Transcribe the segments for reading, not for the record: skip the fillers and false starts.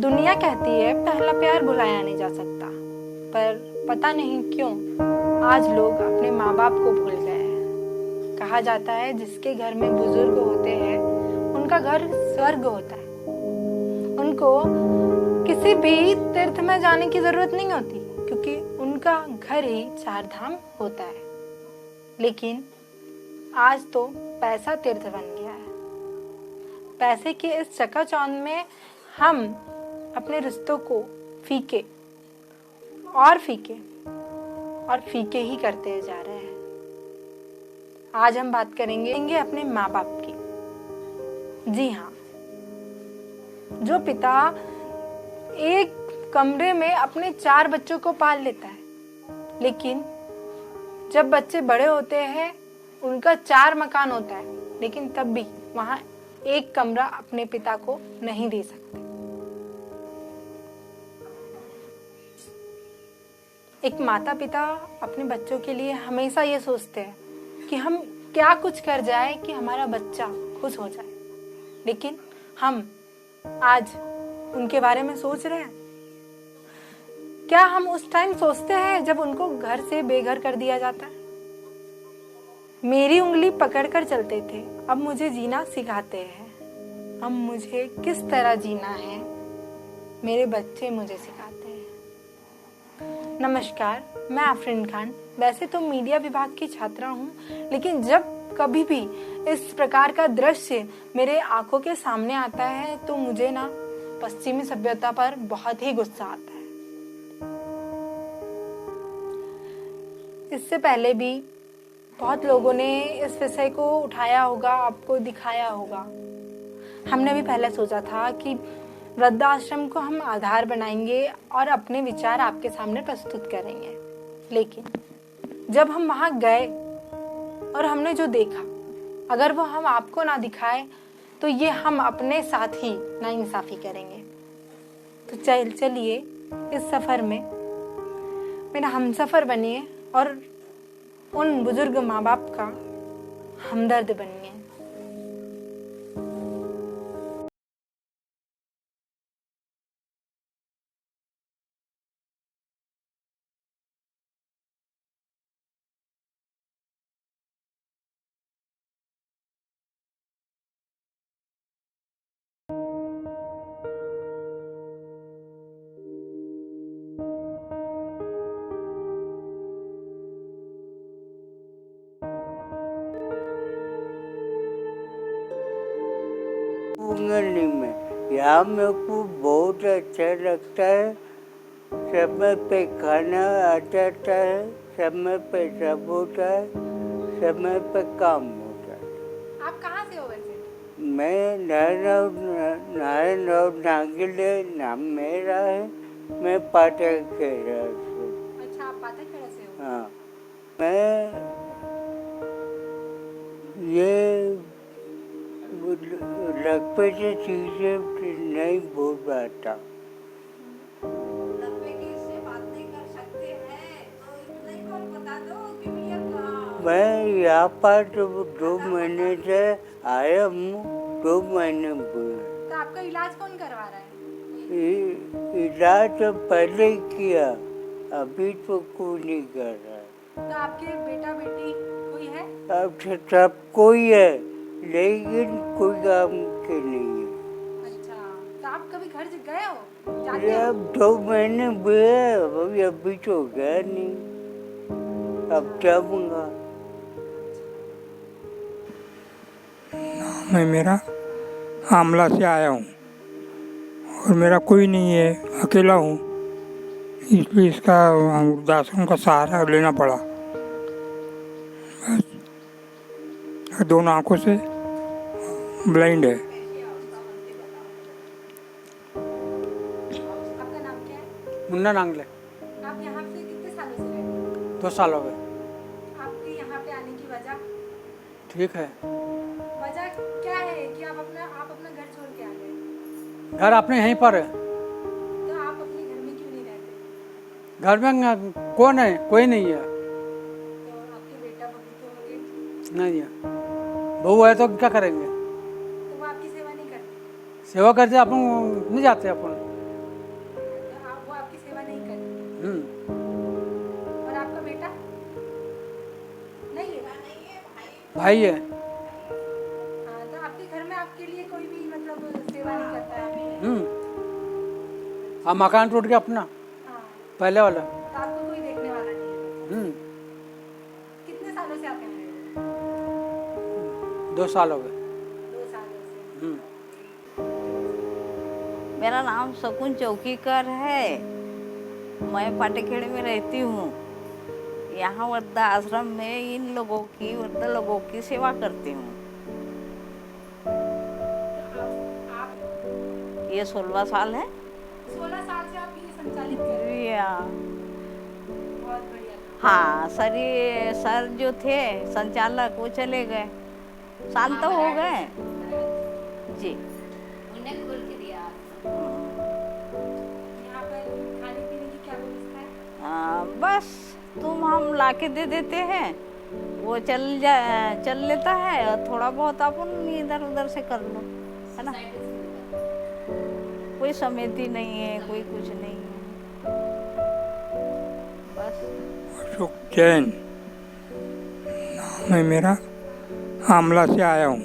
दुनिया कहती है पहला प्यार भुलाया नहीं जा सकता, पर पता नहीं क्यों आज लोग अपने माँ बाप को भूल गए हैं। कहा जाता है जिसके घर में बुजुर्ग होते हैं उनका घर स्वर्ग होता है। उनको किसी भी तीर्थ में जाने की जरूरत नहीं होती क्योंकि उनका घर ही चार धाम होता है। लेकिन आज तो पैसा तीर्थ बन गया है। पैसे के इस चकाचौंध में हम अपने रिश्तों को फीके और फीके ही करते जा रहे हैं। आज हम बात करेंगे अपने माँ बाप की। जी हाँ, जो पिता एक कमरे में अपने 4 बच्चों को पाल लेता है, लेकिन जब बच्चे बड़े होते हैं उनका 4 मकान होता है, लेकिन तब भी वहां एक कमरा अपने पिता को नहीं दे सकते। एक माता पिता अपने बच्चों के लिए हमेशा ये सोचते हैं कि हम क्या कुछ कर जाए कि हमारा बच्चा खुश हो जाए, लेकिन हम आज उनके बारे में सोच रहे हैं। क्या हम उस टाइम सोचते हैं जब उनको घर से बेघर कर दिया जाता है? मेरी उंगली पकड़कर चलते थे, अब मुझे जीना सिखाते हैं। अब मुझे किस तरह जीना है मेरे बच्चे मुझे सिखाते हैं। नमस्कार, मैं आफरीन खान। वैसे तो मीडिया विभाग की छात्रा हूँ, लेकिन जब कभी भी इस प्रकार का दृश्य मेरे आंखों के सामने आता है तो मुझे ना पश्चिमी सभ्यता पर बहुत ही गुस्सा आता है। इससे पहले भी बहुत लोगों ने इस विषय को उठाया होगा, आपको दिखाया होगा। हमने भी पहले सोचा था कि वृद्धाश्रम को हम आधार बनाएंगे और अपने विचार आपके सामने प्रस्तुत करेंगे, लेकिन जब हम वहां गए और हमने जो देखा, अगर वो हम आपको ना दिखाए तो ये हम अपने साथ ही नाइंसाफी करेंगे। तो चलिए इस सफर में मेरा हमसफर बनिए और उन बुजुर्ग माँ बाप का हमदर्द बनिए। उंगली में यहाँ मेरे को बहुत अच्छा लगता है। समय पे खाना आ जाता है, समय पे सब होता है, समय पे काम होता है। आप कहाँ से हो वैसे? मैं नारायण नागिले नाम मेरा है। मैं पाटखेड़ा से। अच्छा, आप पाटखेड़ा से हो? हाँ, मैं ये लगभग से चीजें नहीं बोल पाता। मैं यहाँ पर 2 महीने से आया हूँ, 2 महीने हुए। तो आपका इलाज कौन करवा रहा है? इलाज तो पहले ही किया, अभी तो कोई नहीं कर रहा है। तो आपके बेटा बेटी कोई है? अब सब कोई है, लेकिन कोई काम के नहीं है। अच्छा, तो आप कभी घर से गए हो? ये अब 2 महीने हुए, अभी तो गया नहीं, अब जाऊंगा। मैं मेरा आमला से आया हूँ और मेरा कोई नहीं है, अकेला हूँ, इसलिए इसका वृद्धाश्रम का सहारा लेना पड़ा। दोनों आंखों से ब्लाइंड है। आपका नाम क्या है? मुन्ना नांगले। आप यहाँ पे कितने सालों से रह रहे हो? 2 साल हो गए। आपके यहाँ पे आने की वजह? ठीक है, वजह क्या है कि आप अपना घर छोड़ के आ गए? घर अपने यहीं पर है। तो आप अपने घर में क्यों नहीं रहते? घर में कौन है? कोई नहीं है। तो आपके बेटा बहू तो होंगे? नहीं है। बहू है तो क्या करेंगे? तो वो आपकी सेवा नहीं करते? सेवा करते अपन नहीं जाते अपन। भाई है। हाँ, तो आपके घर में आपके लिए कोई भी मतलब सेवा नहीं करता है? हाँ, मकान टूट गया अपना हाँ, पहले वाला। तो आपको कोई देखने वाला नहीं है। कितने सालों से आप यहाँ रह रहे हो? 2 साल हो गए। 2 सालों से। मेरा नाम शकुन चौकीकर है। मैं पाटेखेड़े में रहती हूँ। यहाँ वृद्ध आश्रम में इन लोगों की वृद्ध लोगों की सेवा करती हूँ। ये 16 साल है। 16 साल से आप ये संचालित कर रहे या हैं। बहुत बढ़िया। हाँ, सर जो थे संचालक वो चले गए, साल तो हो गए जी। उन्हें खोल के दिया। यहाँ पर खाने पीने की क्या व्यवस्था है? बस हम लाके दे देते हैं, वो चल लेता है, और थोड़ा बहुत अपन इधर उधर से कर लो, है ना। कोई समिति नहीं है, कोई कुछ नहीं है, बस। अशोक जैन नाम है मेरा। आमला से आया हूँ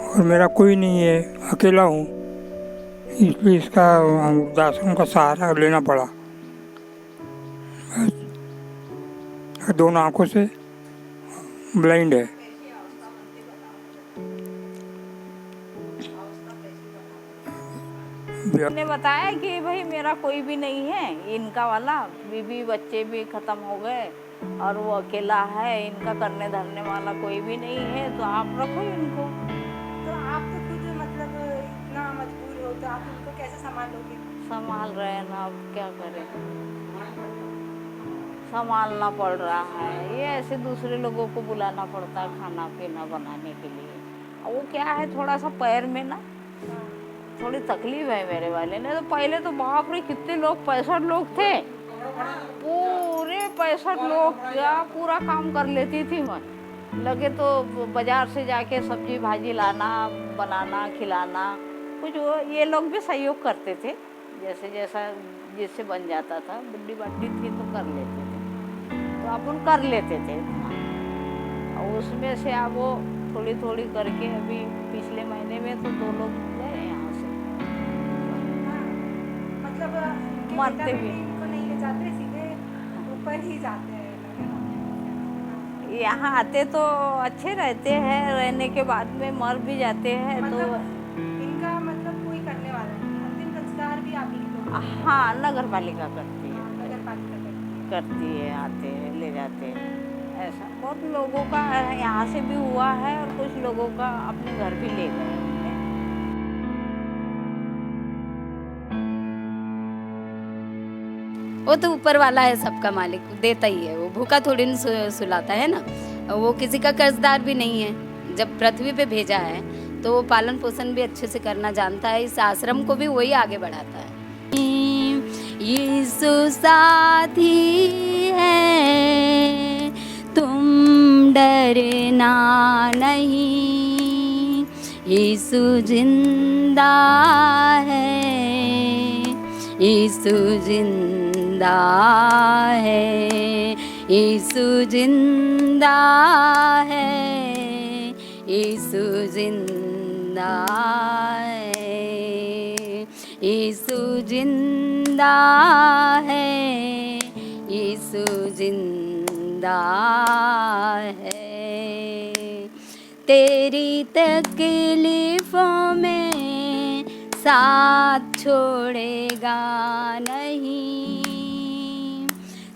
और मेरा कोई नहीं है, अकेला हूँ, इसलिए इसका वृद्धाश्रम का सहारा लेना पड़ा। बस दोनों आंखों से ब्लाइंड है। ने बताया कि भाई मेरा कोई भी नहीं है, इनका वाला बीवी बच्चे भी खत्म हो गए और वो अकेला है, इनका करने धरने वाला कोई भी नहीं है, तो आप रखो इनको। तो आप तो खुद मतलब इतना मजबूर हो, तो आप इनको कैसे संभालोगे? संभाल रहे हैं ना, अब क्या करें, संभालना पड़ रहा है। ये ऐसे दूसरे लोगों को बुलाना पड़ता है खाना पीना बनाने के लिए। वो क्या है, थोड़ा सा पैर में ना थोड़ी तकलीफ है मेरे वाले ने। तो पहले तो बाप रे कितने लोग, 65 लोग थे, पूरे 65 लोग क्या पूरा काम कर लेती थी मैं। लगे तो बाजार से जाके सब्जी भाजी लाना, बनाना, खिलाना, कुछ वो ये लोग भी सहयोग करते थे, जैसे जैसा जिससे बन जाता था। बुढ़ी बाटी थी तो कर लेते थे, तो अपन कर लेते थे इतना। और उसमें से अब वो थोड़ी थोड़ी करके अभी पिछले महीने में तो 2 लोग गए यहाँ से। मतलब इनके मरते बेटा भी। बेटी इनको नहीं ले जाते, सीधे ऊपर ही जाते हैं लोग, है ना? यहाँ आते तो अच्छे रहते हैं, रहने के बाद में मर भी जाते हैं। मतलब तो इनका मतलब कोई करने वाला नहीं, अंतिम संस्कार भी आप ही लोग? हाँ, नगर पालिका करती है, नगर पालिका करती है, आते हैं ले जाते हैं। ऐसा बहुत लोगों का यहाँ से भी हुआ है, और कुछ लोगों का अपने घर भी ले गए उन्हें। वो तो ऊपर वाला है, सबका मालिक देता ही है, वो भूखा थोड़ी न सुलाता है ना। वो किसी का कर्जदार भी नहीं है। जब पृथ्वी पे भेजा है तो वो पालन पोषण भी अच्छे से करना जानता है। इस आश्रम को भी वही आगे बढ़ाता है। यीशु साथी है, तुम डरना नहीं, यीशु जिंदा है, यीशु जिंदा है, यीशु जिंदा है, यीशु जिंदा है, यीशु जिंदा है, यीशु जिंदा है। तेरी तकलीफों में साथ छोड़ेगा नहीं,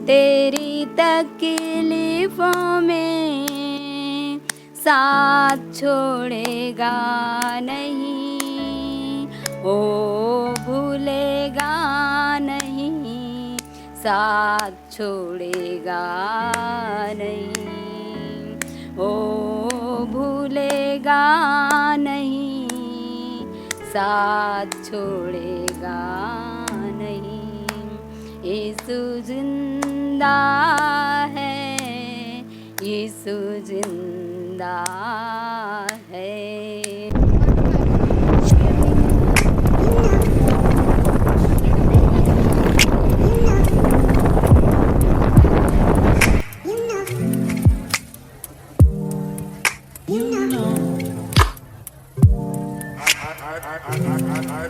तेरी तकलीफों में साथ छोड़ेगा नहीं, ओ भूलेगा नहीं, साथ छोड़ेगा नहीं, ओ भूलेगा नहीं, साथ छोड़ेगा नहीं। यीशु जिंदा है, यीशु जिंदा है। You know